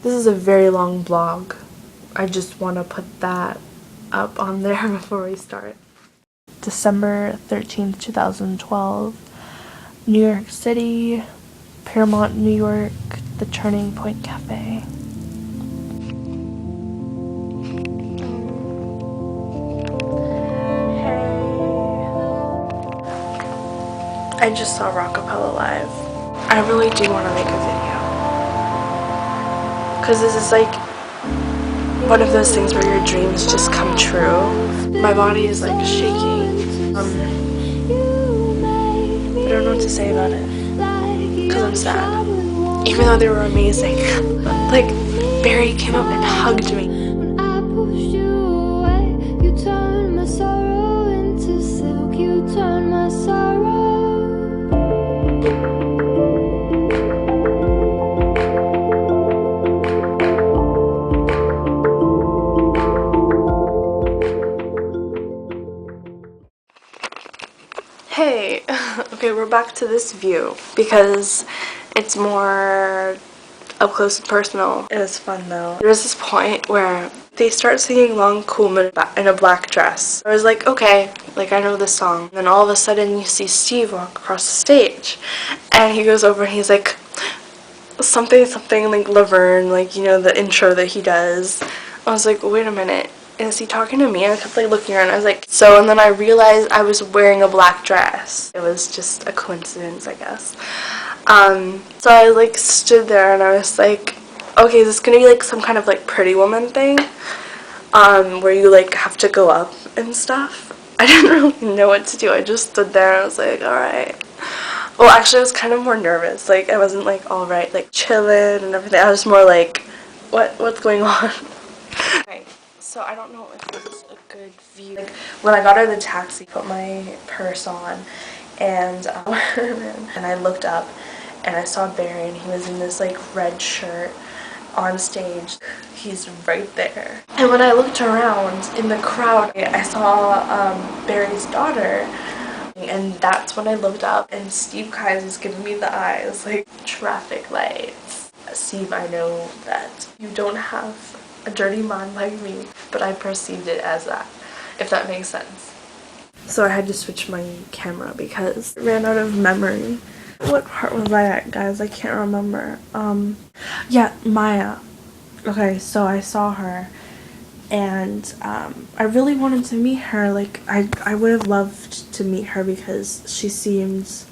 This is a very long blog. I just want to put that up on there before we start. December 13th, 2012. New York City, Paramount, New York, the Turning Point Cafe. I just saw Rockapella live. I really do want to make a video. Because this is like one of those things where your dreams just come true. My body is like shaking. I don't know what to say about it. Because I'm sad. Even though they were amazing. Like, Barry came up and hugged me. When I pushed you away, you turned my sorrow into silk. You turned my sorrow. Hey, okay, we're back to this view because it's more up close and personal. It was fun though. There was this point where they start singing Long Coolman in a black dress. I was like, okay, like I know this song. And then all of a sudden you see Steve walk across the stage and he goes over and he's like, something like Laverne, like, you know, the intro that he does. I was like, wait a minute. Is he talking to me? I kept like looking around. I was like, so, and then I realized I was wearing a black dress. It was just a coincidence, I guess. So I like stood there and I was like, okay, is this gonna be like some kind of like Pretty Woman thing? Where you like have to go up and stuff. I didn't really know what to do. I just stood there and I was like, alright. Well, actually I was kind of more nervous. Like I wasn't like alright, like chilling and everything. I was more like, what's going on? Right. So I don't know if this is a good view. Like when I got out of the taxi, put my purse on, and I looked up, and I saw Barry, and he was in this like red shirt on stage. He's right there. And when I looked around in the crowd, I saw Barry's daughter, and that's when I looked up, and Steve Kai's was giving me the eyes, like traffic lights. Steve, I know that you don't have a dirty mind like me, but I perceived it as that, if that makes sense. So I had to switch my camera because it ran out of memory. What part was I at, guys? I can't remember. Yeah, Maya. Okay, so I saw her and I really wanted to meet her. Like I would have loved to meet her because she seems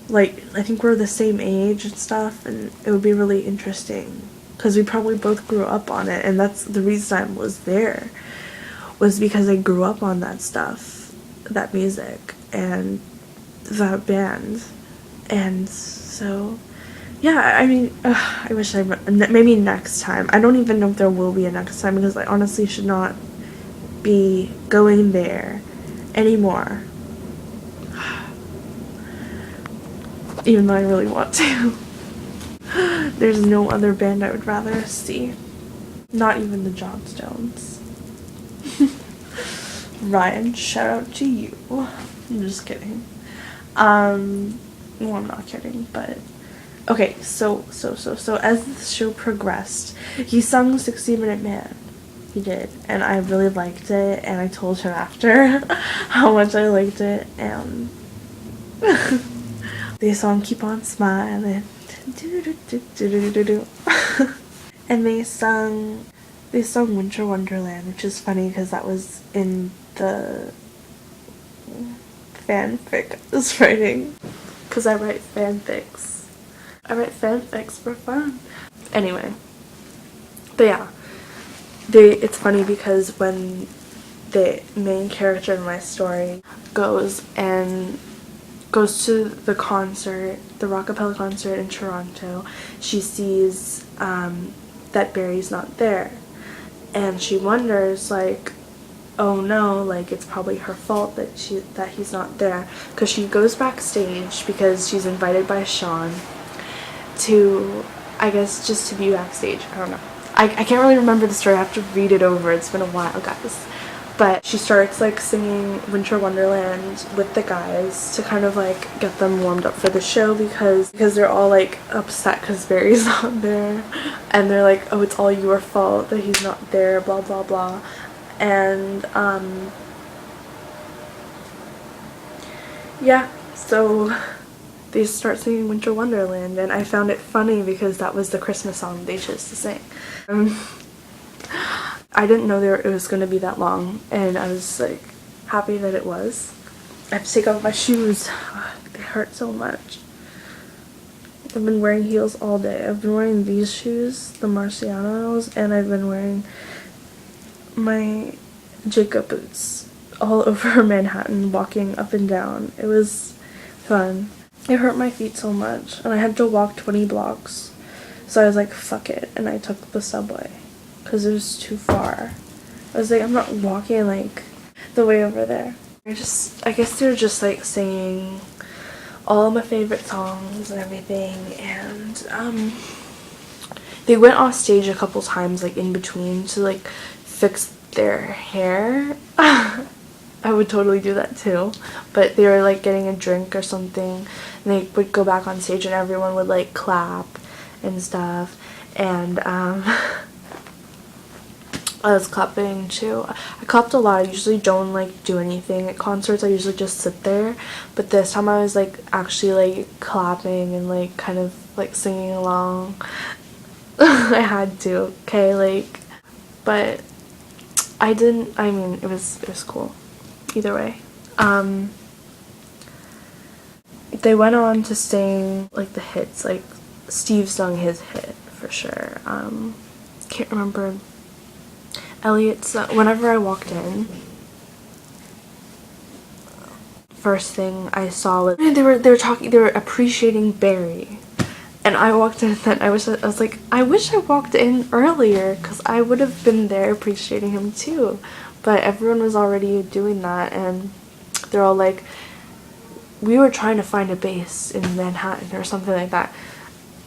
like, I think we're the same age and stuff, and it would be really interesting. Because we probably both grew up on it, and that's the reason I was there, was because I grew up on that stuff, that music, and that band. And so, yeah, I mean, I wish maybe next time. I don't even know if there will be a next time, because I honestly should not be going there anymore. Even though I really want to. There's no other band I would rather see. Not even the Johnstones. Ryan, shout out to you. I'm just kidding. Well, I'm not kidding, but okay, so as the show progressed, he sung 60-Minute Man. He did, and I really liked it, and I told him after how much I liked it, and they song Keep On Smiling. And they sung Winter Wonderland, which is funny because that was in the fanfic I was writing, because I write fanfics for fun. Anyway, but yeah, it's funny because when the main character in my story goes to the concert, the Rockapella concert in Toronto, she sees that Barry's not there, and she wonders, like, oh no, like it's probably her fault that he's not there, because she goes backstage because she's invited by Sean to, I guess, just to be backstage. I don't know. I can't really remember the story. I have to read it over. It's been a while, guys. But she starts like singing Winter Wonderland with the guys to kind of like get them warmed up for the show, because they're all like upset because Barry's not there, and they're like, oh, it's all your fault that he's not there, blah blah blah. And yeah, so they start singing Winter Wonderland, and I found it funny because that was the Christmas song they chose to sing. I didn't know it was going to be that long, and I was like happy that it was. I have to take off my shoes. They hurt so much. I've been wearing heels all day. I've been wearing these shoes, the Marcianos, and I've been wearing my Jacob boots all over Manhattan, walking up and down. It was fun. It hurt my feet so much, and I had to walk 20 blocks. So I was like, fuck it, and I took the subway because it was too far. I was like, I'm not walking like the way over there. I guess they're just like singing all of my favorite songs and everything, and they went off stage a couple times like in between to like fix their hair. I would totally do that too, but they were like getting a drink or something, and they would go back on stage and everyone would like clap and stuff, and I was clapping too. I clapped a lot. I usually don't like do anything at concerts. I usually just sit there, but this time I was like actually like clapping and like kind of like singing along. I had to, okay, like, but I didn't, I mean, it was cool either way. They went on to sing like the hits, like Steve sung his hit for sure. Can't remember Elliot's. Whenever I walked in, first thing I saw was they were appreciating Barry, and I walked in, and then I was like, I wish I walked in earlier because I would have been there appreciating him too, but everyone was already doing that, and they're all like, we were trying to find a base in Manhattan or something like that,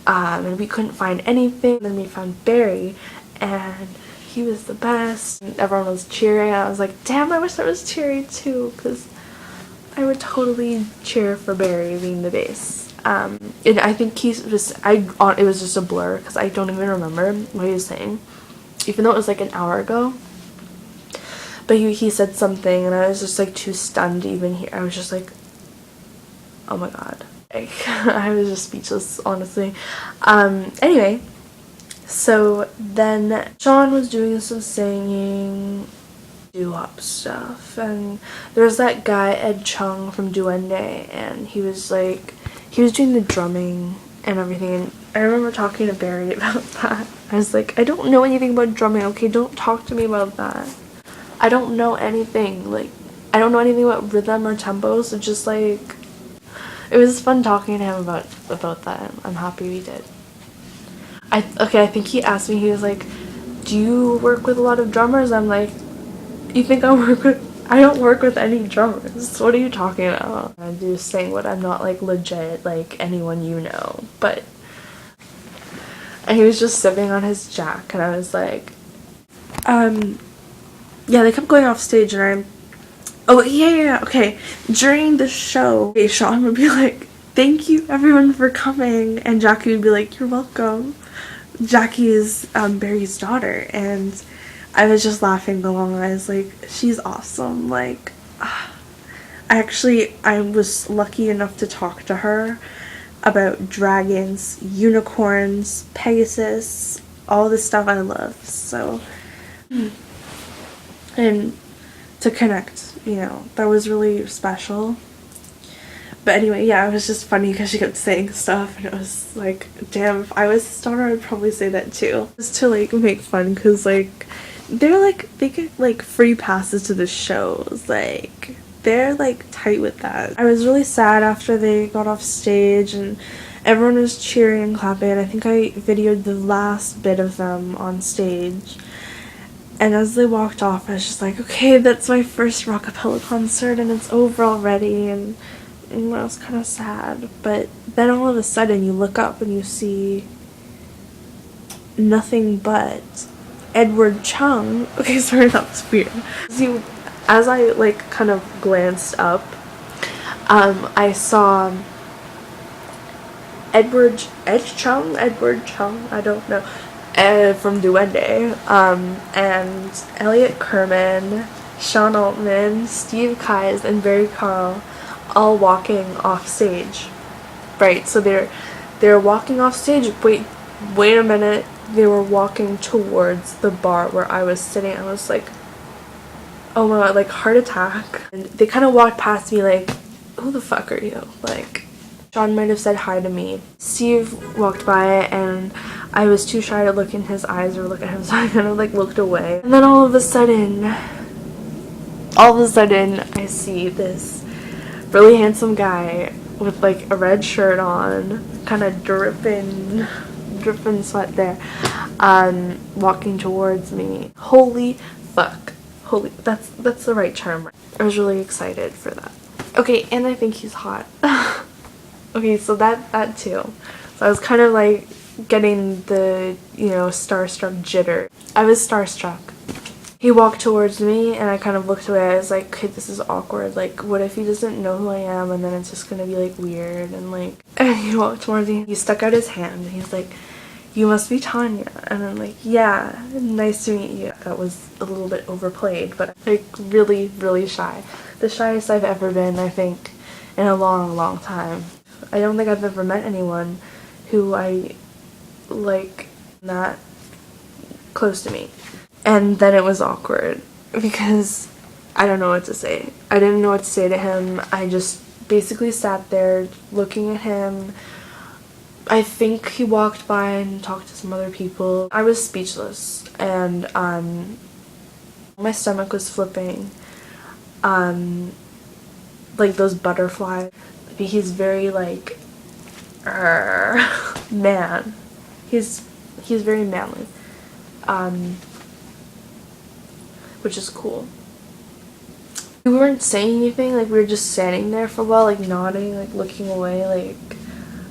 and we couldn't find anything. Then we found Barry, and he was the best, and everyone was cheering. I was like, damn, I wish I was cheering too, because I would totally cheer for Barry being the bass. And I think it was just a blur because I don't even remember what he was saying, even though it was like an hour ago. But he said something, and I was just like too stunned to even hear. I was just like, oh my god. Like, I was just speechless, honestly. Anyway, so then Sean was doing some singing, doo-wop stuff, and there's that guy Ed Chung from Duende, and he was doing the drumming and everything, and I remember talking to Barry about that. I was like, I don't know anything about drumming, okay, don't talk to me about that. I don't know anything, like, I don't know anything about rhythm or tempo, so just like, it was fun talking to him about that. I'm happy we did. I think he asked me, he was like, do you work with a lot of drummers? I'm like, you think I don't work with any drummers. What are you talking about? I'm just saying what I'm not like legit like anyone you know, but, and he was just sipping on his Jack, and I was like, yeah, they kept going off stage, and okay, during the show, Sean would be like, thank you everyone for coming, and Jackie would be like, you're welcome. Jackie is Barry's daughter, and I was just laughing along. I was like, she's awesome. Like, I was lucky enough to talk to her about dragons, unicorns, Pegasus, all this stuff I love. So, and to connect, you know, that was really special. But anyway, yeah, it was just funny because she kept saying stuff, and it was like, damn, if I was his daughter, I'd probably say that too. Just to like make fun, because like, they get like free passes to the shows, like, they're like tight with that. I was really sad after they got off stage and everyone was cheering and clapping. I think I videoed the last bit of them on stage, and as they walked off, I was just like, okay, that's my first Rockapella concert and it's over already, and I was kind of sad. But then all of a sudden you look up and you see nothing but Edward Chung. Okay, sorry, that was weird. as I like kind of glanced up, I saw Edward Chung, I don't know, from Duende, and Elliot Kerman, Sean Altman, Steve Kais, and Barry Carl all walking off stage. Right, so they're walking off stage. Wait a minute. They were walking towards the bar where I was sitting. I was like, oh my god, like heart attack. And they kind of walked past me like, who the fuck are you? Like, Sean might have said hi to me. Steve walked by and I was too shy to look in his eyes or look at him, so I kind of like looked away. And then all of a sudden I see this really handsome guy with like a red shirt on, kind of dripping sweat there, walking towards me. Holy fuck. That's the right term. I was really excited for that. Okay, and I think he's hot. Okay, so that too. So I was kind of like getting the, starstruck jitter. I was starstruck. He walked towards me and I kind of looked away. I was like, okay, this is awkward. Like, what if he doesn't know who I am and then it's just gonna be like weird and like, and he walked towards me. He stuck out his hand and he's like, you must be Tanya. And I'm like, yeah, nice to meet you. That was a little bit overplayed, but like really, really shy. The shyest I've ever been, I think, in a long, long time. I don't think I've ever met anyone who I like that close to me. And then it was awkward because I don't know what to say. I didn't know what to say to him. I just basically sat there looking at him. I think he walked by and talked to some other people. I was speechless and my stomach was flipping. Like those butterflies. He's very like man. He's very manly. Which is cool. We weren't saying anything, like we were just standing there for a while, like nodding, like looking away, like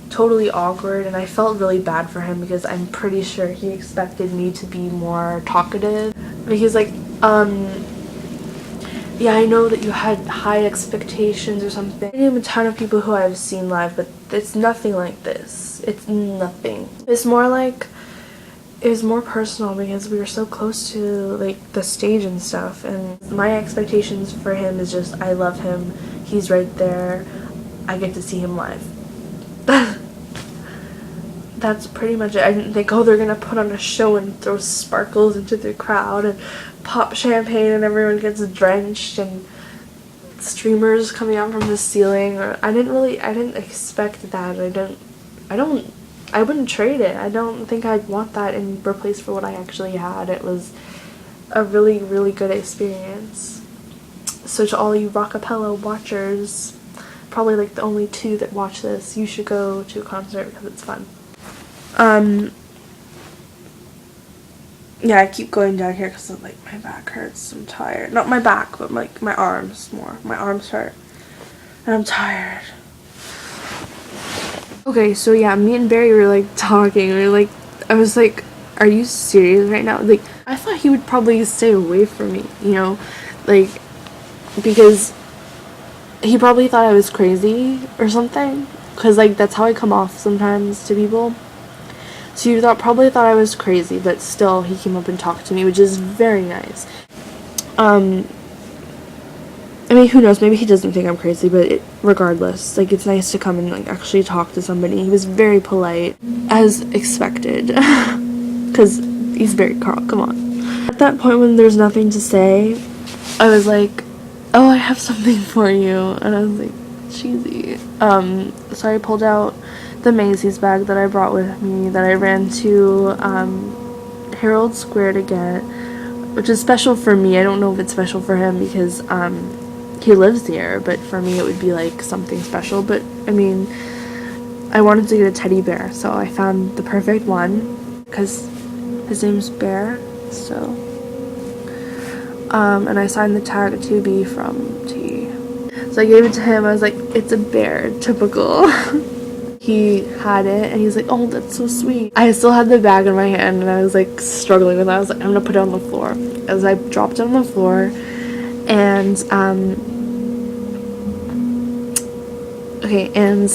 totally awkward, and I felt really bad for him because I'm pretty sure he expected me to be more talkative. But he's like, yeah, I know that you had high expectations or something. I name a ton of people who I've seen live, but it's nothing like this. It's nothing. It's more like, it was more personal because we were so close to like the stage and stuff, and my expectations for him is just, I love him, he's right there, I get to see him live. That's pretty much it. I didn't think, oh, they're gonna put on a show and throw sparkles into the crowd and pop champagne and everyone gets drenched and streamers coming out from the ceiling. Or I didn't expect that. I wouldn't trade it. I don't think I'd want that in replace for what I actually had. It was a really, really good experience. So to all you Rockapella watchers, probably like the only two that watch this, you should go to a concert because it's fun. Yeah, I keep going down here because like my back hurts. I'm tired. Not my back, but like my arms more. My arms hurt. And I'm tired. Okay, so yeah, me and Barry were like talking. We were like, I was like, are you serious right now? Like, I thought he would probably stay away from me, like, because he probably thought I was crazy or something. Because like, that's how I come off sometimes to people. So he probably thought I was crazy, but still he came up and talked to me, which is very nice. I mean, who knows, maybe he doesn't think I'm crazy, but regardless, like, it's nice to come and, like, actually talk to somebody. He was very polite, as expected, because he's Barry Carl, come on. At that point when there's nothing to say, I was like, oh, I have something for you, and I was like, cheesy. So I pulled out the Macy's bag that I brought with me, that I ran to, Herald Square to get, which is special for me. I don't know if it's special for him, because, he lives here, but for me it would be like something special. But I mean, I wanted to get a teddy bear, so I found the perfect one because his name's Bear. So and I signed the tag to B from T. So I gave it to him. I was like, it's a bear, typical. He had it and he's like, oh, that's so sweet. I still had the bag in my hand and I was like struggling with it. I was like, I'm gonna put it on the floor. As I dropped it on the floor, And okay, and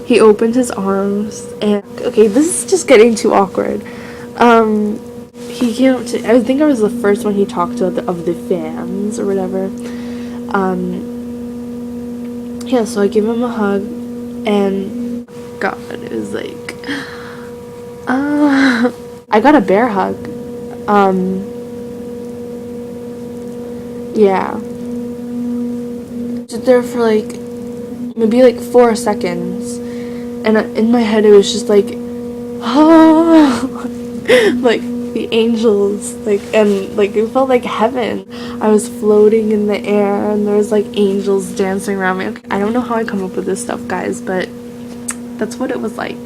he opened his arms, and okay, this is just getting too awkward. He came up to, I think I was the first one he talked to of the fans or whatever. Yeah, so I gave him a hug, and God, it was like, I got a bear hug. Yeah. Stood there for like maybe like 4 seconds, and in my head it was just like, oh, like the angels, like, and like it felt like heaven. I was floating in the air, and there was like angels dancing around me. Okay, I don't know how I come up with this stuff, guys, but that's what it was like.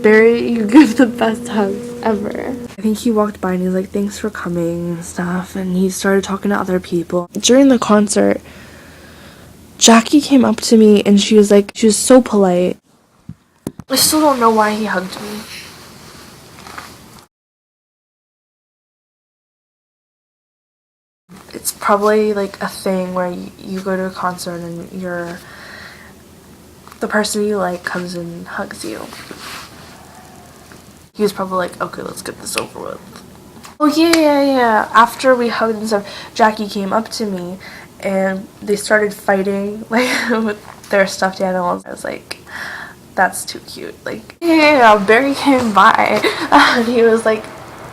Barry, you give the best hugs ever. I think he walked by and he's like, thanks for coming and stuff, and he started talking to other people. During the concert, Jackie came up to me and she was so polite. I still don't know why he hugged me. It's probably like a thing where you go to a concert and the person you like comes and hugs you. He was probably like, okay, let's get this over with. Oh yeah. After we hugged and stuff, Jackie came up to me and they started fighting like with their stuffed animals. I was like, that's too cute. Like, yeah, Barry came by and he was like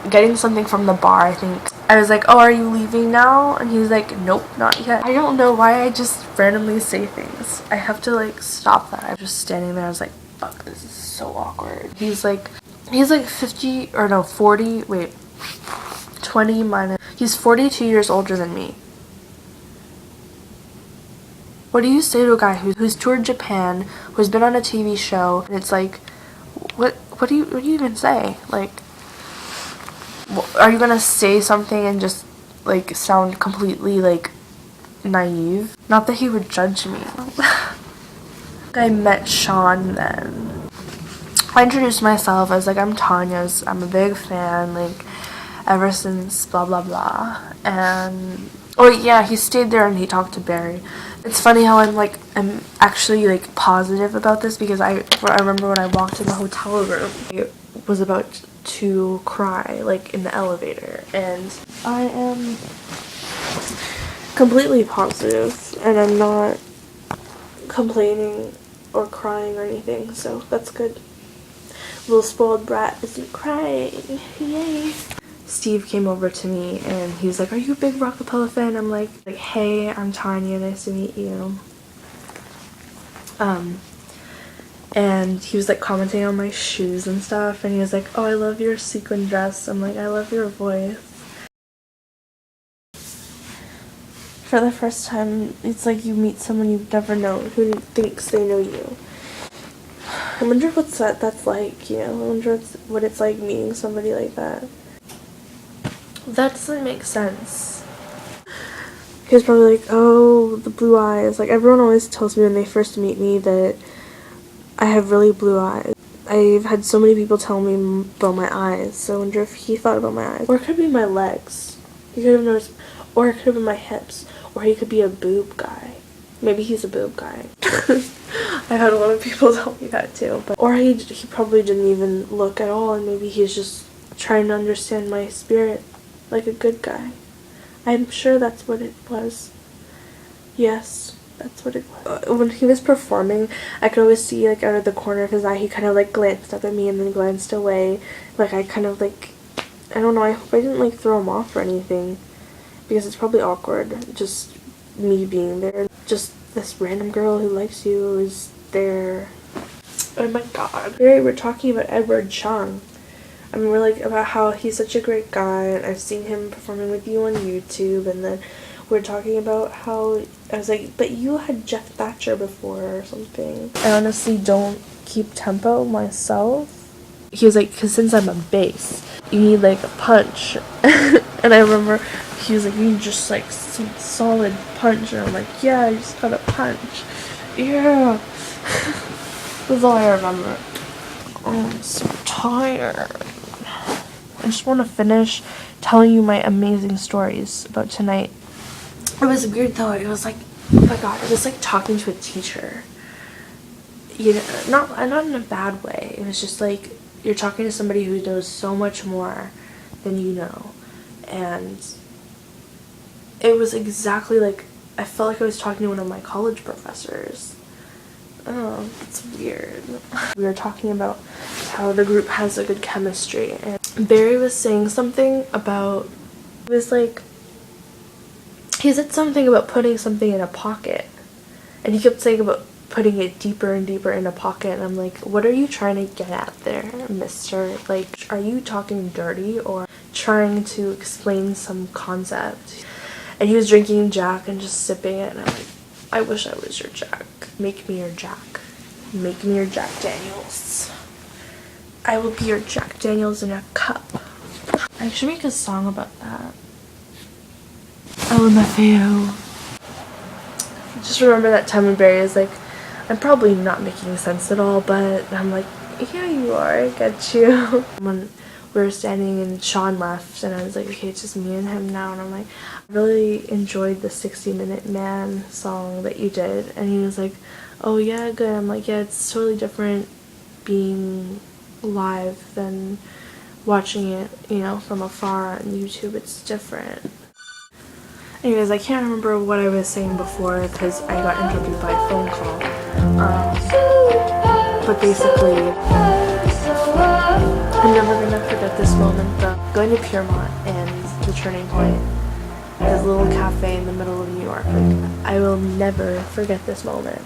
getting something from the bar, I think. I was like, oh, are you leaving now? And he's like, nope, not yet. I don't know why I just randomly say things. I have to like stop that. I'm just standing there. I was like, fuck, this is so awkward. He's like 50 or no 40, wait, 20 minus, he's 42 years older than me. What do you say to a guy who's toured Japan, who's been on a TV show, and it's like, what do you even say? Like, are you gonna say something and just like sound completely like naive? Not that he would judge me. I met Sean then. I introduced myself. I was like, I'm Tanya's. I'm a big fan, like, ever since blah blah blah. And oh yeah, he stayed there and he talked to Barry. It's funny how I'm actually like positive about this, because I remember when I walked in the hotel room, I was about to cry like in the elevator, and I am completely positive and I'm not complaining or crying or anything, so that's good. Little spoiled brat isn't crying. Yay. Steve came over to me and he was like, are you a big Rockapella fan? I'm like, hey, I'm Tanya, nice to meet you. And he was like commenting on my shoes and stuff, and he was like, oh, I love your sequin dress. I'm like, I love your voice. For the first time, it's like you meet someone you've never known who thinks they know you. I wonder what's that's like, you know? I wonder what it's like meeting somebody like that. That doesn't make sense. He was probably like, oh, the blue eyes. Like, everyone always tells me when they first meet me that I have really blue eyes. I've had so many people tell me about my eyes, so I wonder if he thought about my eyes. Or it could be my legs. He could have noticed, or it could have been my hips, or he could be a boob guy. Maybe he's a boob guy. I've had a lot of people tell me that too. But, or he probably didn't even look at all, and maybe he's just trying to understand my spirit like a good guy. I'm sure that's what it was. Yes, that's what it was. When he was performing, I could always see, like, out of the corner of his eye, he kind of, like, glanced up at me and then glanced away. Like, I kind of, like, I don't know, I hope I didn't, like, throw him off or anything, because it's probably awkward, just me being there. Just this random girl who likes you is there. Oh my god. We're talking about Edward Chung. I mean, we're like about how he's such a great guy, and I've seen him performing with you on YouTube, and then we're talking about how, I was like, but you had Jeff Thatcher before or something. I honestly don't keep tempo myself. He was like, because since I'm a bass, you need like a punch. And I remember he was like, you need just like some solid punch, and I'm like, yeah, I just got a punch. Yeah. That's all I remember. Oh, I'm so tired. I just want to finish telling you my amazing stories about tonight. It was weird though. It was like, oh my god, it was like talking to a teacher. You know, not in a bad way. It was just like you're talking to somebody who knows so much more than you know. And it was exactly like, I felt like I was talking to one of my college professors. Oh, it's weird. We were talking about how the group has a good chemistry, and Barry was saying something about, it was like, he said something about putting something in a pocket, and he kept saying about putting it deeper and deeper in a pocket, and I'm like, what are you trying to get at there, mister? Like, are you talking dirty or trying to explain some concept? And he was drinking Jack and just sipping it, and I'm like, I wish I was your Jack. Make me your Jack. Make me your Jack Daniels. I will be your Jack Daniels in a cup. I should make a song about that. LMFAO. Just remember that time when Barry is like, I'm probably not making sense at all, but I'm like, yeah, you are. I get you. When we were standing and Sean left, and I was like, okay, it's just me and him now, and I'm like, I really enjoyed the 60-Minute Man song that you did, and he was like, oh yeah, good. I'm like, yeah, it's totally different being live than watching it, you know, from afar on YouTube. It's different. Anyways, I can't remember what I was saying before because I got interrupted by a phone call. But basically, I'm never gonna forget this moment though. Going to Piermont and the Turning Point, this little cafe in the middle of New York. Like, I will never forget this moment.